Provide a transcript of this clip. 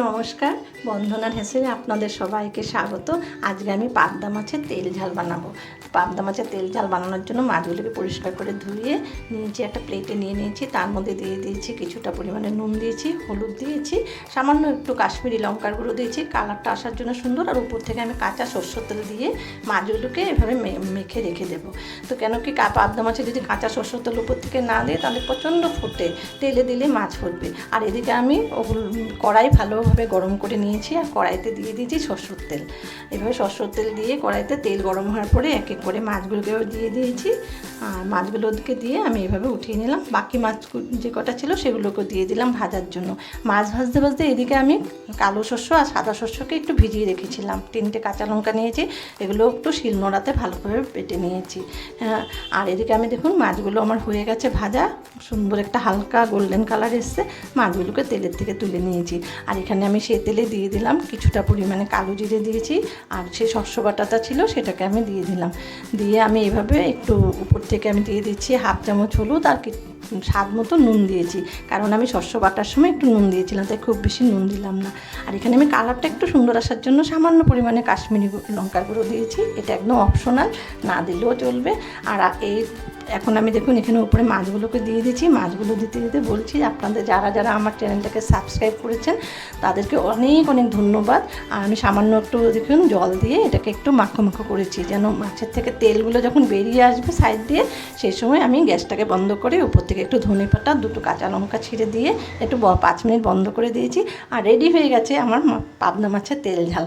নমস্কার, বন্ধনার হেসেলে আপনাদের সবাইকে স্বাগত। আজকে আমি পাবদা মাছের তেল ঝাল বানাবো। পাবদা মাছের তেল ঝাল বানানোর জন্য মাছগুলোকে পরিষ্কার করে ধুয়ে নিয়েছি, একটা প্লেটে নিয়ে নিয়েছি। তার মধ্যে দিয়ে দিয়েছি কিছুটা পরিমাণে নুন দিয়েছি, হলুদ দিয়েছি, সামান্য একটু কাশ্মীরি লঙ্কার গুঁড়ো দিয়েছি কালারটা আসার জন্য সুন্দর। আর উপর থেকে আমি কাঁচা সরষের তেল দিয়ে মাছগুলোকে এভাবে মেখে রেখে দেবো। তো কেন কি পাবদা মাছে যদি কাঁচা সরষের তেল উপর থেকে না দিই তাহলে প্রচণ্ড ফোটে, তেলে দিলে মাছ ফুটবে। আর এদিকে আমি ওগুলো কড়াই ভালোভাবে গরম করে নিয়েছি আর কড়াইতে দিয়ে দিয়েছি সরষের তেল। এভাবে সরষের তেল দিয়ে কড়াইতে তেল গরম হওয়ার পরে এক এক করে মাছগুলোকেও দিয়ে দিয়েছি। আর মাছগুলোকে দিয়ে আমি এভাবে উঠিয়ে নিলাম। বাকি মাছ যে কটা ছিল সেগুলোকে দিয়ে দিলাম ভাজার জন্য। মাছ ভাজতে ভাজতে এদিকে আমি কালো শস্য আর সাদা শস্যকে একটু ভিজিয়ে রেখেছিলাম। 3টে কাঁচা লঙ্কা নিয়েছি, এগুলো একটু শিলনোড়াতে ভালোভাবে বেটে নিয়েছি। হ্যাঁ, আর এদিকে আমি দেখুন মাছগুলো আমার হয়ে গেছে ভাজা, সুন্দর একটা হালকা গোল্ডেন কালার এসছে। মাছগুলোকে তেলের থেকে তুলে নিয়েছি। আর এখানে আমি সেই তেলে দিয়ে দিলাম কিছুটা পরিমাণে কালো জিরে দিয়েছি, আর সেই শস্য বাটাটা ছিল সেটাকে আমি দিয়ে দিলাম। দিয়ে আমি এভাবে একটু উপর থেকে আমি দিয়ে দিচ্ছি হাফ চামচ হলুদ আর স্বাদ মতো নুন দিয়েছি, কারণ আমি শস্য বাটার সময় একটু নুন দিয়েছিলাম, তাই খুব বেশি নুন দিলাম না। আর এখানে আমি কালারটা একটু সুন্দর আসার জন্য সামান্য পরিমাণে কাশ্মীরি লঙ্কার গুঁড়ো দিয়েছি। এটা একদম অপশনাল, না দিলেও চলবে। আর এখন আমি দেখুন এখানে উপরে মাছগুলোকে দিয়ে দিচ্ছি। মাছগুলো দিতে দিতে বলছি আপনাদের যারা যারা আমার চ্যানেলটাকে সাবস্ক্রাইব করেছেন তাদেরকে অনেক অনেক ধন্যবাদ। আর আমি সামান্য একটু দেখুন জল দিয়ে এটাকে একটু মাখো মাখো করেছি, যেন মাছের থেকে তেলগুলো যখন বেরিয়ে আসবে সাইড দিয়ে, সেই সময় আমি গ্যাসটাকে বন্ধ করে উপর থেকে একটু ধনে পাতা, 2টো কাঁচা লঙ্কা ছিঁড়ে দিয়ে একটু 5 মিনিট বন্ধ করে দিয়েছি। আর রেডি হয়ে গেছে আমার পাবদা মাছের তেল ঝাল।